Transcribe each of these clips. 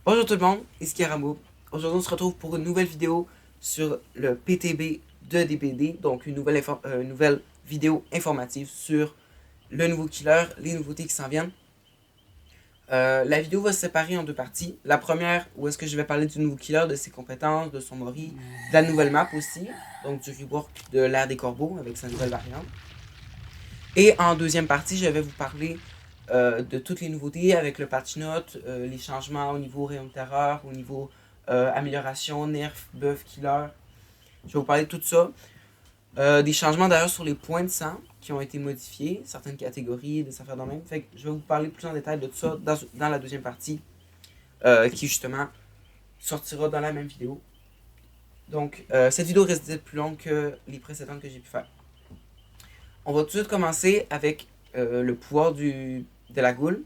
Bonjour tout le monde, ici Karamo. Aujourd'hui, on se retrouve pour une nouvelle vidéo sur le PTB de DBD, donc une nouvelle vidéo informative sur le nouveau killer, les nouveautés qui s'en viennent. La vidéo va se séparer en deux parties. La première, où est-ce que je vais parler du nouveau killer, de ses compétences, de son mori, de la nouvelle map aussi, donc du rework de l'ère des corbeaux avec sa nouvelle variante. Et en deuxième partie, je vais vous parler de toutes les nouveautés avec le patch note, les changements au niveau rayon de terreur, au niveau amélioration, nerf, buff, killer. Je vais vous parler de tout ça. Des changements d'ailleurs sur les points de sang qui ont été modifiés, certaines catégories, des affaires de même. Fait que je vais vous parler plus en détail de tout ça dans la deuxième partie qui justement sortira dans la même vidéo. Donc cette vidéo risque d'être plus longue que les précédentes que j'ai pu faire. On va tout de suite commencer avec le pouvoir de la goule.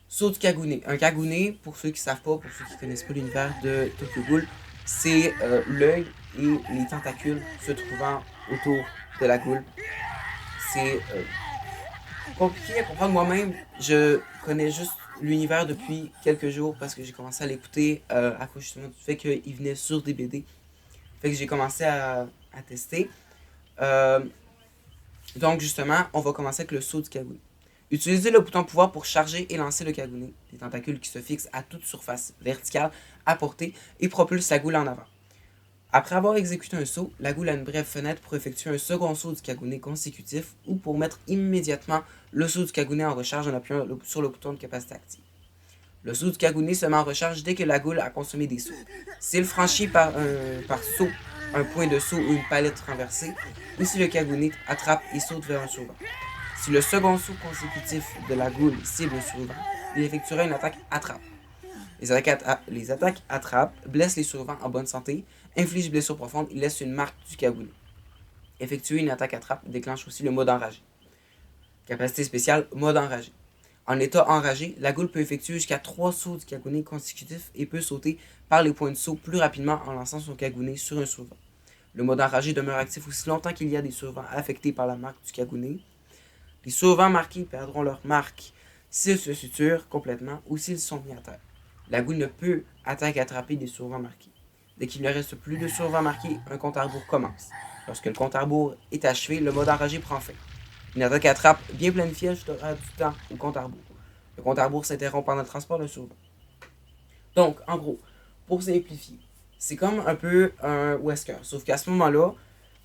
Saut du Kagune. Un Kagune, pour ceux qui ne savent pas, pour ceux qui ne connaissent pas l'univers de Tokyo Ghoul, c'est l'œil et les tentacules se trouvant autour de la goule. C'est compliqué à comprendre. Moi-même, je connais juste l'univers depuis quelques jours parce que j'ai commencé à l'écouter à cause justement du fait qu'il venait sur des BD. Fait que j'ai commencé à tester. Donc justement, on va commencer avec le saut du Kagune. Utilisez le bouton pouvoir pour charger et lancer le Kagune, des tentacules qui se fixent à toute surface verticale à portée et propulsent la goule en avant. Après avoir exécuté un saut, la goule a une brève fenêtre pour effectuer un second saut du Kagune consécutif ou pour mettre immédiatement le saut du Kagune en recharge en appuyant sur le bouton de capacité active. Le saut du Kagune se met en recharge dès que la goule a consommé des sauts. S'il franchit par saut un point de saut ou une palette renversée, ou si le Kagune attrape et saute vers un survivant. Si le second saut consécutif de la goule cible le survivant, il effectuera une attaque attrape. Les attaques attrape blessent les survivants en bonne santé, infligent blessure profonde et laissent une marque du Kagune. Effectuer une attaque attrape déclenche aussi le mode enragé. Capacité spéciale, mode enragé. En état enragé, la goule peut effectuer jusqu'à 3 sauts du Kagune consécutifs et peut sauter par les points de saut plus rapidement en lançant son Kagune sur un survivant. Le mode enragé demeure actif aussi longtemps qu'il y a des survivants affectés par la marque du Kagune. Les survivants marqués perdront leur marque s'ils se suturent complètement ou s'ils sont mis à terre. La goule ne peut attaquer et attraper des survivants marqués. Dès qu'il ne reste plus de survivants marqués, un compte à rebours commence. Lorsque le compte à rebours est achevé, le mode enragé prend fin. Une attaque attrape bien planifiée ajoutera du temps au compte à rebours. Le compte à rebours s'interrompt pendant le transport d'un survivant. Donc, en gros, pour simplifier, c'est comme un peu un Wesker, sauf qu'à ce moment-là,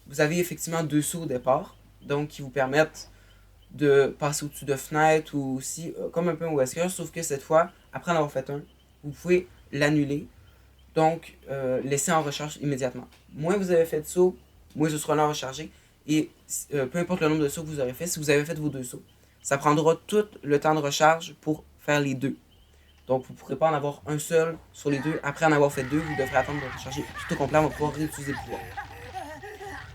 vous avez effectivement 2 sauts au départ, donc qui vous permettent de passer au-dessus de fenêtres ou aussi comme un peu un Wesker, sauf que cette fois, après en avoir fait un, vous pouvez l'annuler, donc laisser en recharge immédiatement. Moins vous avez fait de sauts, moins ce sera là rechargé, et peu importe le nombre de sauts que vous aurez fait, si vous avez fait vos 2 sauts, ça prendra tout le temps de recharge pour faire les 2. Donc vous ne pourrez pas en avoir un seul sur les 2. Après en avoir fait 2, vous devrez attendre de recharger tout au complet avant de pouvoir réutiliser le pouvoir.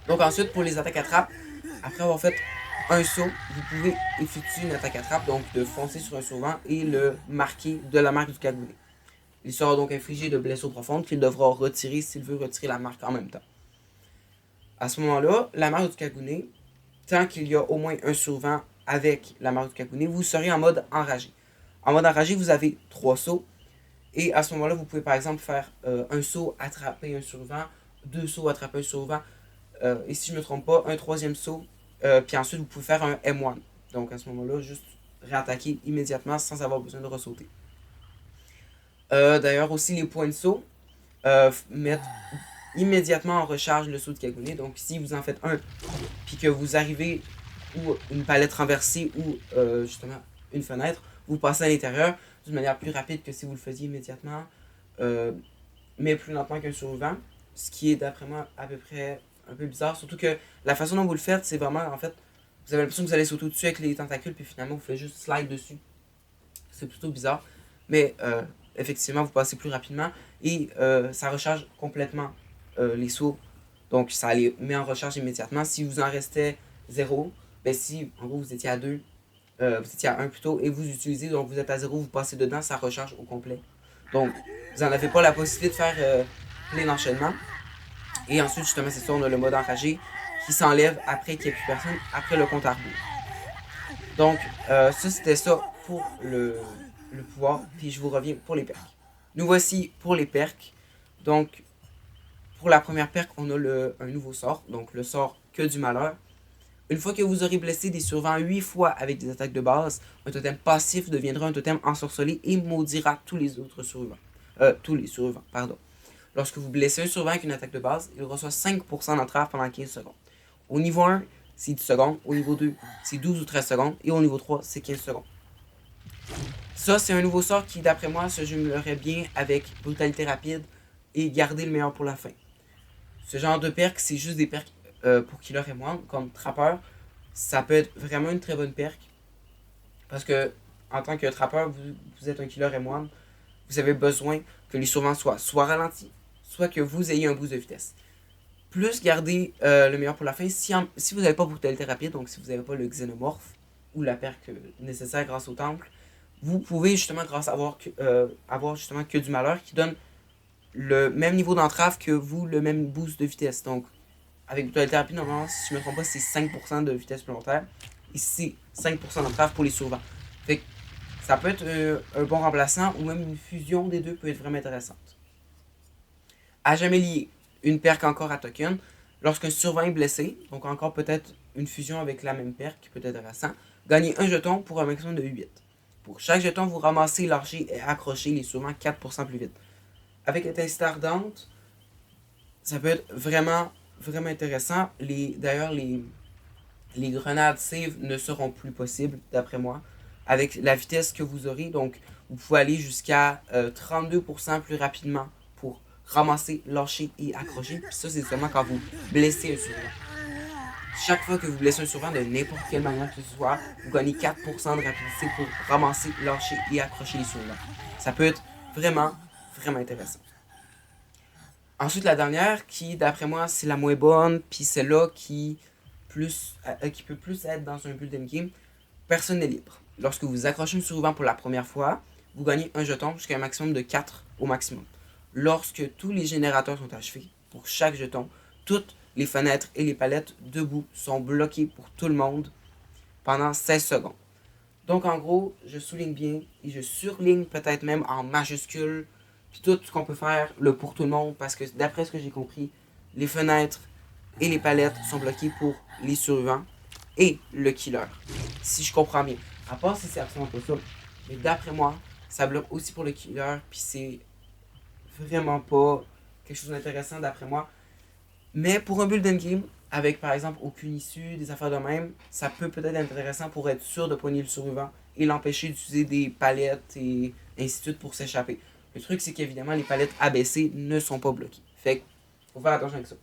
Donc ensuite, pour les attaques à trappe, après avoir fait un saut, vous pouvez effectuer une attaque à trappe, donc de foncer sur un survivant et le marquer de la marque du Kagune. Il sera donc infligé de blessures profondes qu'il devra retirer s'il veut retirer la marque en même temps. À ce moment-là, la marque du Kagune, tant qu'il y a au moins un survivant avec la marque du Kagune, vous serez en mode enragé. En mode enragé, vous avez 3 sauts. Et à ce moment-là, vous pouvez par exemple faire un saut, attraper un survivant, 2 sauts, attraper un survivant, et si je ne me trompe pas, un troisième saut, puis ensuite vous pouvez faire un M1. Donc à ce moment-là, juste réattaquer immédiatement sans avoir besoin de ressauter. D'ailleurs aussi les points de saut mettent immédiatement en recharge le saut de Kagune. Donc si vous en faites un, puis que vous arrivez ou une palette renversée ou justement une fenêtre, vous passez à l'intérieur d'une manière plus rapide que si vous le faisiez immédiatement, mais plus lentement qu'un survivant, ce qui est d'après moi à peu près un peu bizarre, surtout que la façon dont vous le faites, c'est vraiment en fait, vous avez l'impression que vous allez sauter dessus avec les tentacules, puis finalement vous faites juste slide dessus. C'est plutôt bizarre, mais effectivement vous passez plus rapidement et ça recharge complètement les sauts, donc ça les met en recharge immédiatement. Si vous en restait 0, ben si en gros vous étiez à 2, vous étiez à 1 plutôt, et vous utilisez, donc vous êtes à 0, vous passez dedans, ça recharge au complet. Donc vous n'en avez pas la possibilité de faire plein d'enchaînements. Et ensuite, justement, c'est ça, on a le mode enragé qui s'enlève après qu'il n'y ait plus personne, après le compte à rebours. Donc, ça, c'était ça pour le pouvoir. Puis je vous reviens pour les perks. Nous voici pour les perks. Donc, pour la première perk, on a un nouveau sort. Donc, le sort que du malheur. Une fois que vous aurez blessé des survivants 8 fois avec des attaques de base, un totem passif deviendra un totem ensorcelé et maudira tous les autres survivants. Tous les survivants, pardon. Lorsque vous blessez un survivant avec une attaque de base, il reçoit 5% d'entrave pendant 15 secondes. Au niveau 1, c'est 10 secondes. Au niveau 2, c'est 12 ou 13 secondes. Et au niveau 3, c'est 15 secondes. Ça, c'est un nouveau sort qui, d'après moi, se jumellerait bien avec brutalité rapide et garder le meilleur pour la fin. Ce genre de perk, c'est juste des perks pour killer et moine, comme trappeur. Ça peut être vraiment une très bonne perk. Parce que, en tant que trappeur, vous êtes un killer et moine. Vous avez besoin que les survivants soient soit ralentis, soit que vous ayez un boost de vitesse. Plus garder le meilleur pour la fin. Si vous n'avez pas brutalité rapide, donc si vous n'avez pas le xénomorphe ou la perk nécessaire grâce au temple, vous pouvez justement grâce à avoir justement que du malheur qui donne le même niveau d'entrave que vous, le même boost de vitesse. Donc, avec brutalité rapide, normalement, si je ne me trompe pas, c'est 5% de vitesse supplémentaire. Ici, 5% d'entrave pour les survivants. Fait que ça peut être un bon remplaçant ou même une fusion des deux peut être vraiment intéressante. À jamais lié, une perk encore à token. Lorsqu'un survivant est blessé, donc encore peut-être une fusion avec la même perk qui peut être intéressant, gagnez un jeton pour un maximum de 8. Pour chaque jeton, vous ramassez, lâchez et accrochez les survivants 4% plus vite. Avec l'intensité ardente, ça peut être vraiment intéressant. D'ailleurs, les grenades save ne seront plus possibles, d'après moi, avec la vitesse que vous aurez. Donc, vous pouvez aller jusqu'à 32% plus rapidement pour ramasser, lâcher et accrocher. Puis ça, c'est seulement quand vous blessez un survivant. Chaque fois que vous blessez un survivant de n'importe quelle manière que ce soit, vous gagnez 4% de rapidité pour ramasser, lâcher et accrocher les survivants. Ça peut être vraiment intéressant. Ensuite, la dernière, qui d'après moi, c'est la moins bonne, puis celle-là qui peut plus être dans un build game, personne n'est libre. Lorsque vous accrochez un survivant pour la première fois, vous gagnez un jeton jusqu'à un maximum de 4 au maximum. Lorsque tous les générateurs sont achevés, pour chaque jeton, toutes les fenêtres et les palettes debout sont bloquées pour tout le monde pendant 16 secondes. Donc en gros, je souligne bien et je surligne peut-être même en majuscule puis tout ce qu'on peut faire pour tout le monde parce que d'après ce que j'ai compris, les fenêtres et les palettes sont bloquées pour les survivants et le killer. Si je comprends bien. À part si c'est absolument pas ça. Mais d'après moi, ça bloque aussi pour le killer puis c'est vraiment pas quelque chose d'intéressant d'après moi. Mais pour un build game, avec par exemple aucune issue, des affaires de même, ça peut peut-être être intéressant pour être sûr de poigner le survivant et l'empêcher d'utiliser des palettes et ainsi de suite pour s'échapper. Le truc, c'est qu'évidemment, les palettes abaissées ne sont pas bloquées. Fait que, faut faire attention avec ça.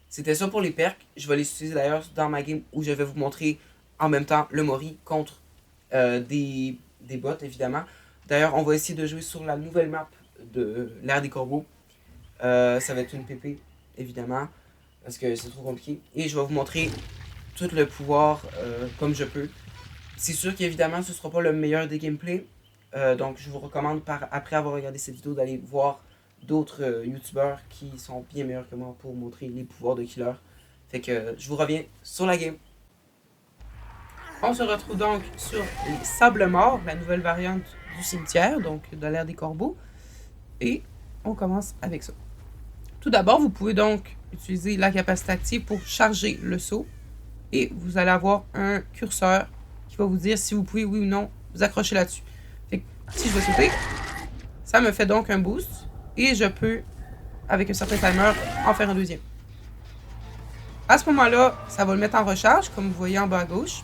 C'était ça pour les perks. Je vais les utiliser d'ailleurs dans ma game où je vais vous montrer en même temps le Mori contre des bots, évidemment. D'ailleurs, on va essayer de jouer sur la nouvelle map de l'ère des corbeaux. Ça va être une PP, évidemment, parce que c'est trop compliqué. Et je vais vous montrer tout le pouvoir comme je peux. C'est sûr qu'évidemment, ce ne sera pas le meilleur des gameplays. Donc, je vous recommande, après avoir regardé cette vidéo, d'aller voir d'autres youtubeurs qui sont bien meilleurs que moi pour montrer les pouvoirs de killer. Fait que je vous reviens sur la game. On se retrouve donc sur les Sables Morts, la nouvelle variante du cimetière, donc de l'ère des corbeaux. Et on commence avec ça. Tout d'abord, vous pouvez donc utiliser la capacité active pour charger le saut. Et vous allez avoir un curseur qui va vous dire si vous pouvez, oui ou non, vous accrocher là-dessus. Fait que si je vais sauter, ça me fait donc un boost. Et je peux, avec un certain timer, en faire un deuxième. À ce moment-là, ça va le mettre en recharge, comme vous voyez en bas à gauche.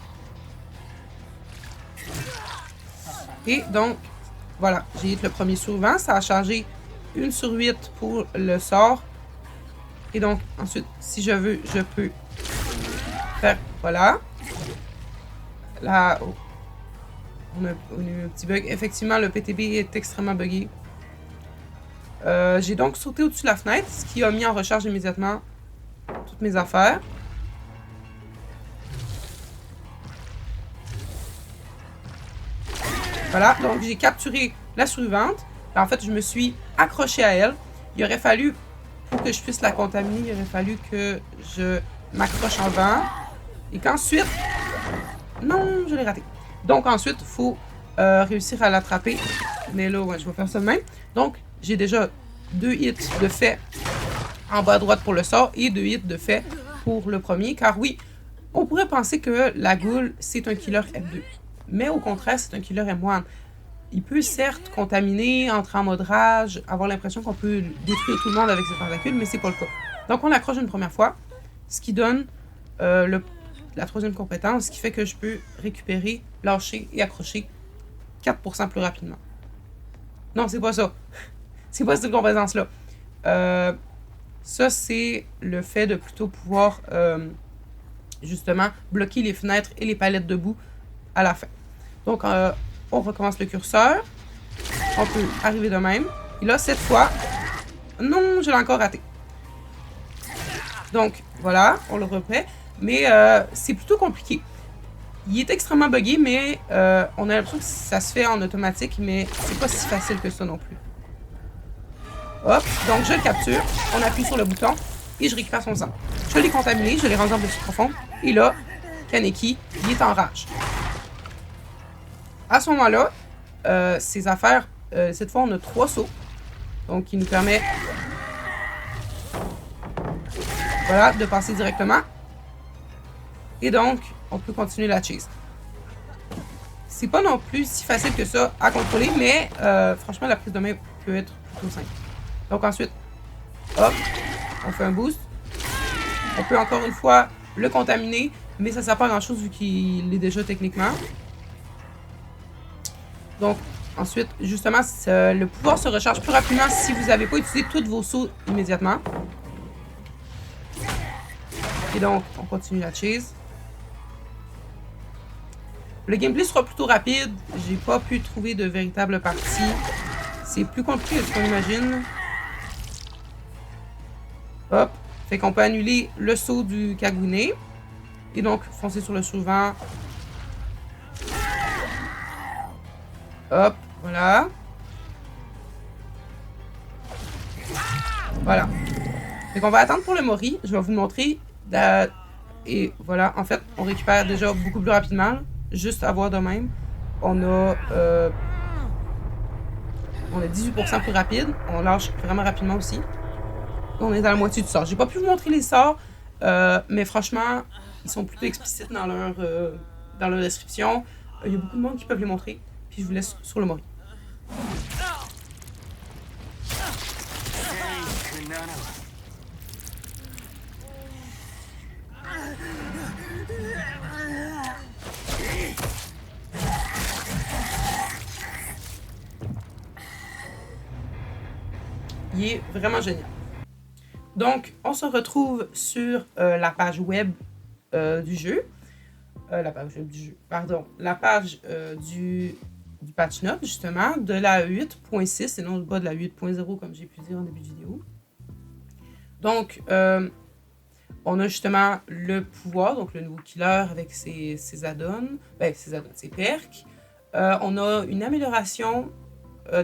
Et donc, voilà, j'ai hit le premier survivant. Ça a chargé 1 sur 8 pour le sort. Et donc, ensuite, si je veux, je peux faire, voilà. Là, oh. On a eu un petit bug. Effectivement, le PTB est extrêmement buggé. J'ai donc sauté au-dessus de la fenêtre, ce qui a mis en recharge immédiatement toutes mes affaires. Voilà, donc j'ai capturé la survivante. En fait, je me suis accroché à elle. Il aurait fallu, pour que je puisse la contaminer, il aurait fallu que je m'accroche en vent. Et qu'ensuite... Non, je l'ai raté. Donc ensuite, il faut réussir à l'attraper Mais là, ouais, je vais faire ça de même. Donc, j'ai déjà 2 hits de fait en bas à droite pour le sort et 2 hits de fait pour le premier. Car oui, on pourrait penser que la goule, c'est un killer F2. Mais au contraire, c'est un killer M1. Il peut certes contaminer, entrer en mode rage, avoir l'impression qu'on peut détruire tout le monde avec ses tentacules, mais c'est pas le cas. Donc on l'accroche une première fois, ce qui donne la troisième compétence, ce qui fait que je peux récupérer, lâcher et accrocher 4% plus rapidement. Non, c'est pas ça. C'est pas cette compétence-là. Ça, c'est le fait de plutôt pouvoir, justement, bloquer les fenêtres et les palettes de boue à la fin. Donc, on recommence le curseur. On peut arriver de même. Et là, cette fois, non, je l'ai encore raté. Donc, voilà, on le refait. Mais c'est plutôt compliqué. Il est extrêmement buggé, mais on a l'impression que ça se fait en automatique, mais c'est pas si facile que ça non plus. Hop, donc je le capture, on appuie sur le bouton et je récupère son sang. Je l'ai contaminé, je l'ai rendu en blessure profonde. Et là, Kaneki, il est en rage. À ce moment-là, ces affaires, cette fois, on a 3 sauts. Donc, qui nous permet, voilà, de passer directement. Et donc, on peut continuer la chase. C'est pas non plus si facile que ça à contrôler, mais franchement, la prise de main peut être plutôt simple. Donc ensuite, hop, on fait un boost. On peut encore une fois le contaminer, mais ça ne sert pas à grand chose vu qu'il est déjà techniquement. Donc ensuite, justement, le pouvoir se recharge plus rapidement si vous n'avez pas utilisé tous vos sauts immédiatement. Et donc, on continue la chase. Le gameplay sera plutôt rapide. J'ai pas pu trouver de véritable partie. C'est plus compliqué que ce qu'on imagine. Hop. Fait qu'on peut annuler le saut du Kagune. Et donc, foncer sur le suivant. Hop. Voilà. Voilà. Fait qu'on va attendre pour le Mori. Je vais vous le montrer. Et voilà. En fait, on récupère déjà beaucoup plus rapidement. Là. Juste à voir de même. On a 18% plus rapide. On lâche vraiment rapidement aussi. On est dans la moitié du sort. J'ai pas pu vous montrer les sorts, mais franchement, ils sont plutôt explicites dans leur description. Il y a beaucoup de monde qui peuvent les montrer. Puis je vous laisse sur le Mori. Il est vraiment génial. Donc, on se retrouve sur la page web du jeu. La page web du jeu, pardon. La page du patch note, justement, de la 8.6 et non pas de la 8.0 comme j'ai pu dire en début de vidéo. Donc, on a justement le pouvoir, donc le nouveau killer avec ses add-ons, ses perks. On a une amélioration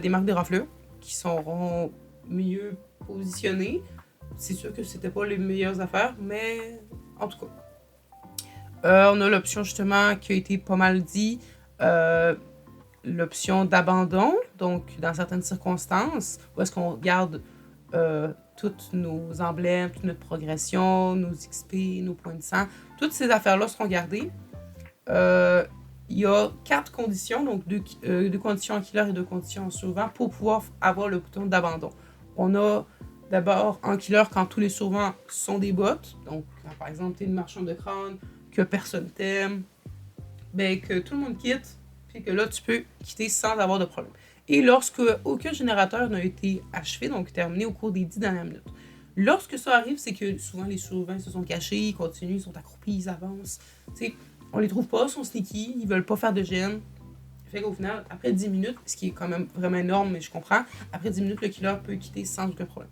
des marques des rafleurs qui seront mieux positionnées. C'est sûr que c'était pas les meilleures affaires, mais en tout cas. On a l'option justement qui a été pas mal dit, l'option d'abandon, donc dans certaines circonstances, où est-ce qu'on garde tous nos emblèmes, toute notre progression, nos XP, nos points de sang, toutes ces affaires-là seront gardées. Il y a 4 conditions, donc 2 conditions en killer et 2 conditions en survivant pour pouvoir avoir le bouton d'abandon. On a d'abord en killer quand tous les survivants sont des bots, donc quand par exemple tu es une marchande de crâne, que personne t'aime, ben que tout le monde quitte, puis que là tu peux quitter sans avoir de problème. Et lorsque aucun générateur n'a été achevé, donc terminé au cours des 10 dernières minutes. Lorsque ça arrive, c'est que souvent les survivants se sont cachés, ils continuent, ils sont accroupis, ils avancent. T'sais, on les trouve pas, ils sont sneaky, ils veulent pas faire de gêne. Fait qu'au final, après 10 minutes, ce qui est quand même vraiment énorme, mais je comprends, après 10 minutes, le killer peut quitter sans aucun problème.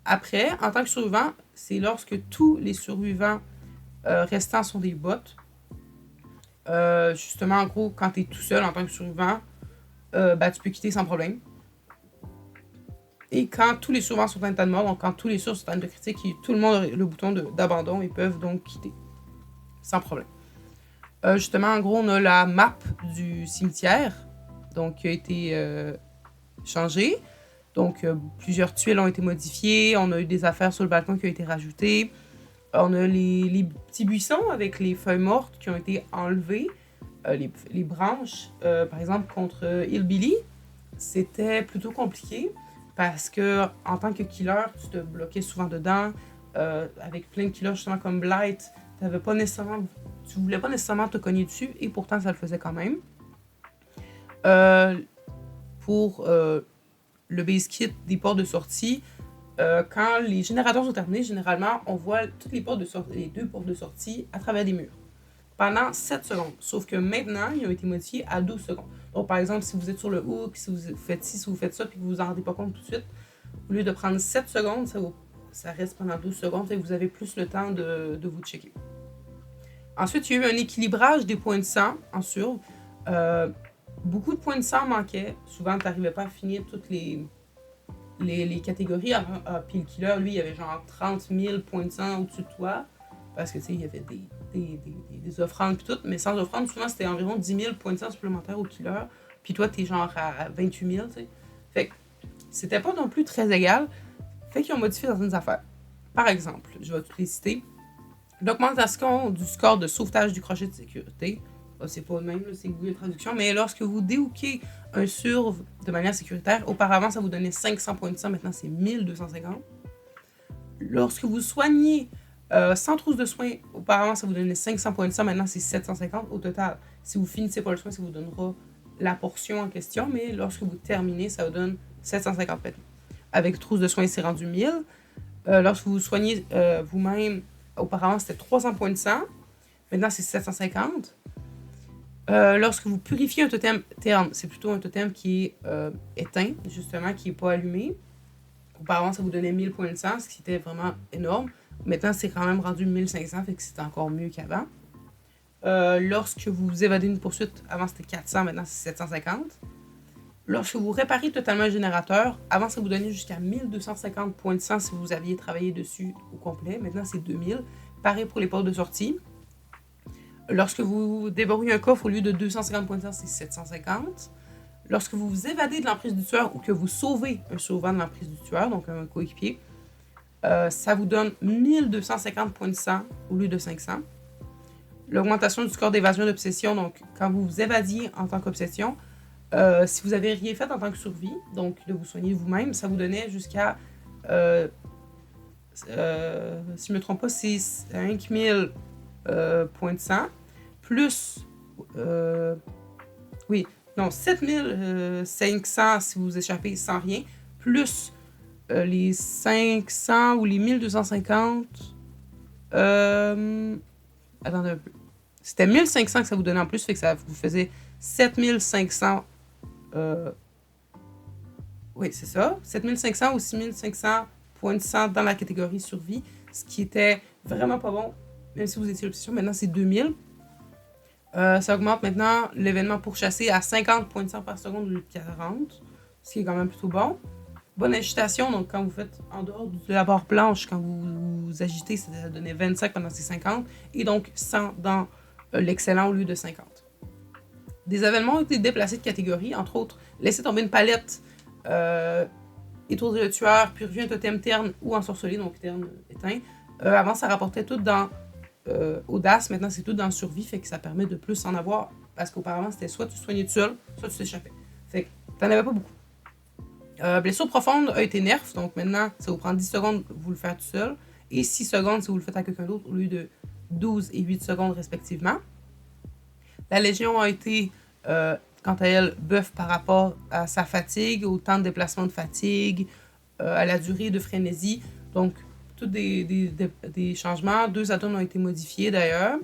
Après, en tant que survivant, c'est lorsque tous les survivants restants sont des bots. Justement, en gros, quand tu es tout seul en tant que survivant, tu peux quitter sans problème. Et quand tous les survivants sont en état de mort, donc quand tous les survivants sont en état de critique, tout le monde a le bouton d'abandon et peuvent donc quitter sans problème. Justement, en gros, on a la map du cimetière donc qui a été changé. Donc, plusieurs tuiles ont été modifiées. On a eu des affaires sur le balcon qui ont été rajoutées. On a les petits buissons avec les feuilles mortes qui ont été enlevées. Les branches, par exemple, contre Hillbilly, c'était plutôt compliqué parce que en tant que killer, tu te bloquais souvent dedans. Avec plein de killers justement comme Blight, tu voulais pas nécessairement te cogner dessus et pourtant ça le faisait quand même. Pour le base kit des portes de sortie, quand les générateurs sont terminés, généralement, on voit toutes les les 2 portes de sortie à travers les murs pendant 7 secondes. Sauf que maintenant, ils ont été modifiés à 12 secondes. Donc, par exemple, si vous êtes sur le hook, si vous faites ci, si vous faites ça, puis que vous vous en rendez pas compte tout de suite, au lieu de prendre 7 secondes, ça reste pendant 12 secondes et vous avez plus le temps de vous checker. Ensuite, il y a eu un équilibrage des points de sang en surve. Beaucoup de points de sang manquaient. Souvent, tu n'arrivais pas à finir toutes les catégories. Puis le killer, lui, il avait genre 30 000 points de sang au-dessus de toi. Parce que, tu sais, il y avait des offrandes puis tout. Mais sans offrande, souvent, c'était environ 10 000 points de sang supplémentaires au killer. Puis toi, t'es genre à 28 000, tu sais. Fait que c'était pas non plus très égal. Fait qu'ils ont modifié certaines affaires. Par exemple, je vais toutes les citer. L'augmentation du score de sauvetage du crochet de sécurité. C'est pas le même, c'est Google Traduction. Mais lorsque vous déhookez un surve de manière sécuritaire, auparavant, ça vous donnait 500 points de sang. Maintenant, c'est 1250. Lorsque vous soignez sans trousse de soins, auparavant, ça vous donnait 500 points de sang. Maintenant, c'est 750 au total. Si vous finissez pas le soin, ça vous donnera la portion en question. Mais lorsque vous terminez, ça vous donne 750 points. Avec trousse de soins, c'est rendu 1000. Lorsque vous soignez vous-même, auparavant, c'était 300 points de sang. Maintenant, c'est 750. Lorsque vous purifiez un totem terne, c'est plutôt un totem qui est éteint, justement, qui n'est pas allumé. Auparavant, ça vous donnait 1000 points de sang, ce qui était vraiment énorme. Maintenant, c'est quand même rendu 1500, fait que c'est encore mieux qu'avant. Lorsque vous évadez une poursuite, avant c'était 400, maintenant c'est 750. Lorsque vous réparez totalement un générateur, avant ça vous donnait jusqu'à 1250 points de sang si vous aviez travaillé dessus au complet. Maintenant c'est 2000. Pareil pour les portes de sortie. Lorsque vous déverrouillez un coffre, au lieu de 250 points de sang, c'est 750. Lorsque vous vous évadez de l'emprise du tueur ou que vous sauvez un survivant de l'emprise du tueur, donc un coéquipier, ça vous donne 1250 points de sang au lieu de 500. L'augmentation du score d'évasion d'obsession, donc quand vous vous évadiez en tant qu'obsession, si vous avez rien fait en tant que survie, donc de vous soigner vous-même, ça vous donnait jusqu'à, si je ne me trompe pas, c'est 5000 points de sang, plus, oui, non, 7500 si vous échappez sans rien, plus les 500 ou les 1250. Attendez un peu. C'était 1500 que ça vous donnait en plus, fait que ça vous faisait 7500. Oui, c'est ça. 7500 ou 6500 points de sang dans la catégorie survie, ce qui était vraiment pas bon, même si vous étiez l'obsession. Maintenant, c'est 2000. Ça augmente maintenant l'événement pourchassé à 50 points de sang par seconde au lieu de 40, ce qui est quand même plutôt bon. Bonne agitation, donc quand vous faites en dehors de la barre blanche, quand vous agitez, ça donnait 25 pendant ces 50, et donc 100 dans l'excellent au lieu de 50. Des événements ont été déplacés de catégorie, entre autres, laisser tomber une palette, étourdir le tueur, purifier un totem terne ou ensorceler, donc terne éteint. Avant, ça rapportait tout dans audace, maintenant c'est tout dans survie, fait que ça permet de plus en avoir, parce qu'auparavant c'était soit tu soignais tout seul, soit tu t'échappais. Fait que t'en avais pas beaucoup. Blessure profonde a été nerf, donc maintenant ça vous prend 10 secondes vous le faire tout seul, et 6 secondes si vous le faites à quelqu'un d'autre au lieu de 12 et 8 secondes respectivement. La Légion a été, quant à elle, buff par rapport à sa fatigue, au temps de déplacement de fatigue, à la durée de frénésie, donc tous des changements. 2 atomes ont été modifiés d'ailleurs,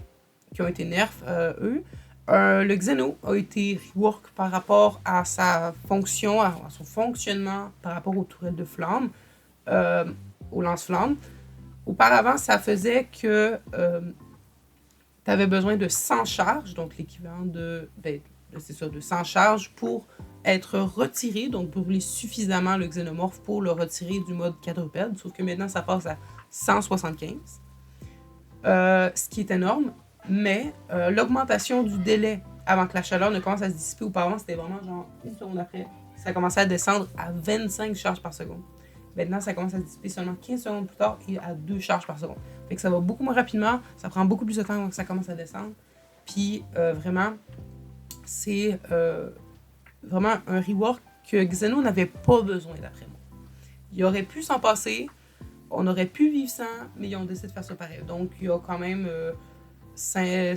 qui ont été nerfs, eux. Le Xeno a été rework par rapport à sa fonction, à son fonctionnement par rapport aux tourelles de flammes, aux lance-flammes. Auparavant, ça faisait que tu avais besoin de 100 charges, donc l'équivalent de 100 charges pour être retiré, donc brûler suffisamment le xénomorphe pour le retirer du mode quadrupède, sauf que maintenant ça passe à 175, ce qui est énorme, mais l'augmentation du délai avant que la chaleur ne commence à se dissiper. Auparavant, c'était vraiment genre une seconde après. Ça commençait à descendre à 25 charges par seconde. Maintenant, ça commence à se dissiper seulement 15 secondes plus tard et à 2 charges par seconde. Fait que ça va beaucoup moins rapidement, ça prend beaucoup plus de temps avant que ça commence à descendre. Puis vraiment, c'est vraiment un rework que Xeno n'avait pas besoin d'après moi. Il aurait pu s'en passer, on aurait pu vivre sans, mais ils ont décidé de faire ça pareil. Donc il y a quand même 5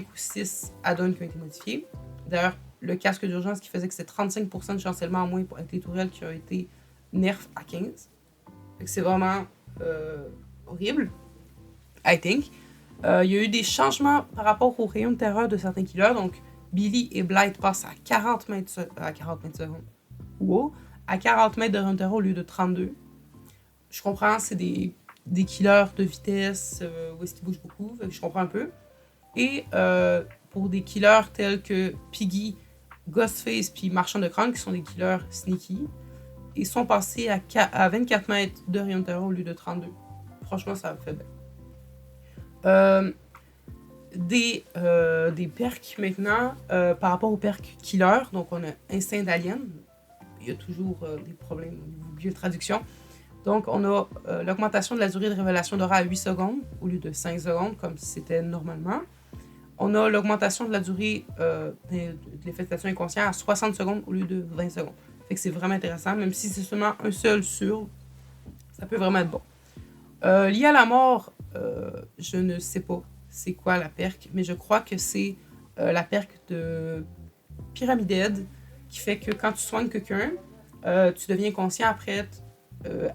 ou 6 add-ons qui ont été modifiés. D'ailleurs, le casque d'urgence qui faisait que c'est 35% de chancellement en moins avec les tourelles qui ont été nerf à 15. C'est vraiment horrible, I think. Il y a eu des changements par rapport au rayon de terreur de certains killers. Donc, Billy et Blight passent à 40 mètres secondes. Wow. À 40 mètres de rayon de terreur au lieu de 32. Je comprends, c'est des killers de vitesse où est-ce qu'ils bougent beaucoup. Je comprends un peu. Et pour des killers tels que Piggy, Ghostface puis Marchand de Crâne, qui sont des killers sneaky, ils sont passés à 24 mètres de rayon de terreur au lieu de 32. Franchement, ça me fait bien. Des perks maintenant, par rapport aux perks killer, donc on a Instinct d'Alien. Il y a toujours des problèmes au niveau de traduction. Donc on a l'augmentation de la durée de révélation d'aura à 8 secondes au lieu de 5 secondes, comme c'était normalement. On a l'augmentation de la durée de l'effectuation inconscient à 60 secondes au lieu de 20 secondes. Fait que c'est vraiment intéressant, même si c'est seulement un seul sur, ça peut vraiment être bon. Lié à la mort, je ne sais pas c'est quoi la perk, mais je crois que c'est la perk de Pyramid Head qui fait que quand tu soignes quelqu'un, tu deviens conscient après être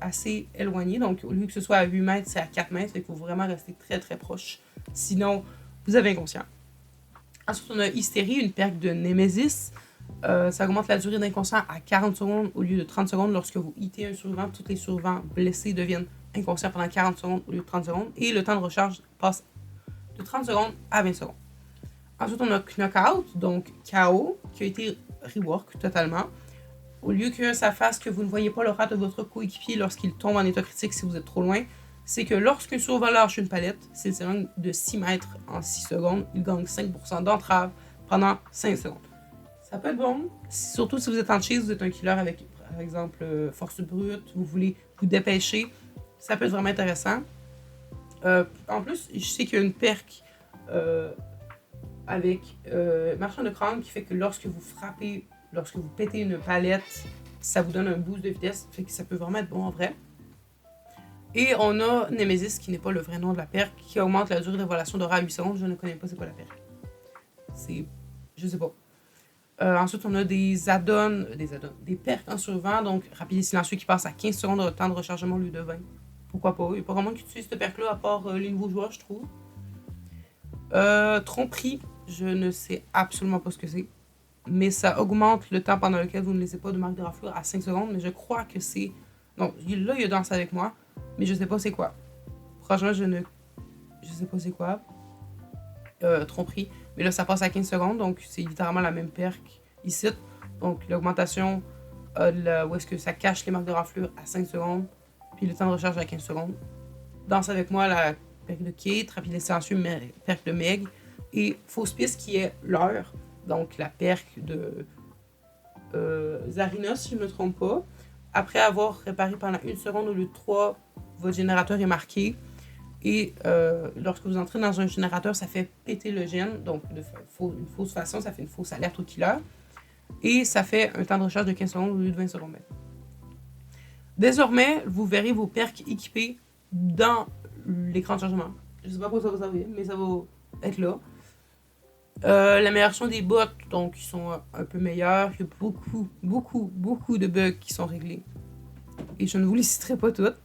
assez éloigné. Donc, au lieu que ce soit à 8 mètres, c'est à 4 mètres. Il faut vraiment rester très très proche. Sinon, vous avez inconscient. Ensuite, on a Hystérie, une perk de Nemesis. Ça augmente la durée d'inconscient à 40 secondes au lieu de 30 secondes. Lorsque vous hitez un survivant, tous les survivants blessés deviennent inconscients pendant 40 secondes au lieu de 30 secondes. Et le temps de recharge passe de 30 secondes à 20 secondes. Ensuite, on a Knockout, donc KO, qui a été rework totalement. Au lieu que ça fasse que vous ne voyez pas l'aura de votre coéquipier lorsqu'il tombe en état critique si vous êtes trop loin, c'est que lorsqu'un survivant lâche une palette, s'il s'éloigne de 6 mètres en 6 secondes, il gagne 5% d'entrave pendant 5 secondes. Ça peut être bon, surtout si vous êtes en chase, vous êtes un killer avec, par exemple, force brute, vous voulez vous dépêcher, ça peut être vraiment intéressant. En plus, je sais qu'il y a une perk avec Marchand de Crâne qui fait que lorsque vous frappez, lorsque vous pétez une palette, ça vous donne un boost de vitesse, fait que ça peut vraiment être bon en vrai. Et on a Nemesis, qui n'est pas le vrai nom de la perk, qui augmente la durée de révélation d'aura à 8 secondes. Je ne connais pas c'est quoi la perk. Je sais pas. Ensuite, on a des add-ons, des perks en survivant, donc rapide et silencieux qui passe à 15 secondes de temps de rechargement au lieu de 20. Pourquoi pas? Il n'y a pas vraiment qui utilise cette perk-là à part les nouveaux joueurs, je trouve. Tromperie, je ne sais absolument pas ce que c'est. Mais ça augmente le temps pendant lequel vous ne laissez pas de marque de raflure à 5 secondes. Mais je crois que c'est... Donc là, il y a Danse avec moi, mais je sais pas c'est quoi. Franchement, je sais pas c'est quoi. Tromperie. Mais là, ça passe à 15 secondes, donc c'est littéralement la même perk ici. Donc l'augmentation où est-ce que ça cache les marques de raflure à 5 secondes, puis le temps de recharge à 15 secondes. Danse avec moi, la perk de Kate, rapide et silencieux, perk de Meg, et fausse piste qui est l'heure, donc la perk de Zarina, si je ne me trompe pas. Après avoir réparé pendant 1 seconde au lieu de 3, votre générateur est marqué. Et lorsque vous entrez dans un générateur, ça fait péter le gène. Donc, une fausse façon, ça fait une fausse alerte au killer. Et ça fait un temps de recharge de 15 secondes au lieu de 20 secondes. Désormais, vous verrez vos perks équipés dans l'écran de chargement. Je ne sais pas quoi ça va servir, mais ça va être là. L'amélioration des bots, donc, ils sont un peu meilleurs. Il y a beaucoup de bugs qui sont réglés. Et je ne vous les citerai pas toutes.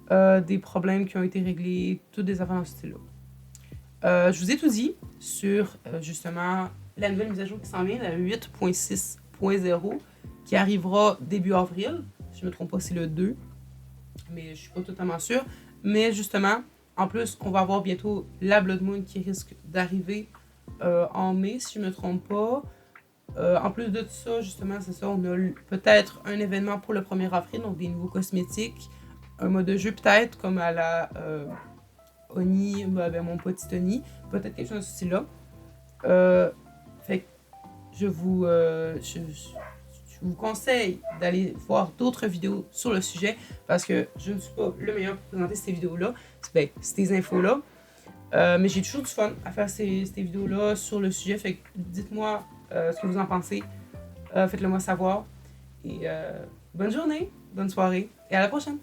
Des problèmes qui ont été réglés, toutes des affaires dans ce style-là. Je vous ai tout dit sur, justement, la nouvelle mise à jour qui s'en vient, la 8.6.0, qui arrivera début avril. Si je ne me trompe pas, c'est le 2. Mais je ne suis pas totalement sûre. Mais justement, en plus, on va avoir bientôt la Blood Moon qui risque d'arriver en mai, si je ne me trompe pas. En plus de tout ça, justement, c'est ça, on a peut-être un événement pour le 1er avril, donc des nouveaux cosmétiques. Un mode de jeu peut-être, comme à la Oni, avec mon petit Oni. Peut-être quelque chose de ce style-là. je vous, je vous conseille d'aller voir d'autres vidéos sur le sujet parce que je ne suis pas le meilleur pour présenter ces vidéos-là, ces infos-là. Mais j'ai toujours du fun à faire ces vidéos-là sur le sujet. Fait que dites-moi ce que vous en pensez. Faites-le moi savoir. Et bonne journée, bonne soirée et à la prochaine!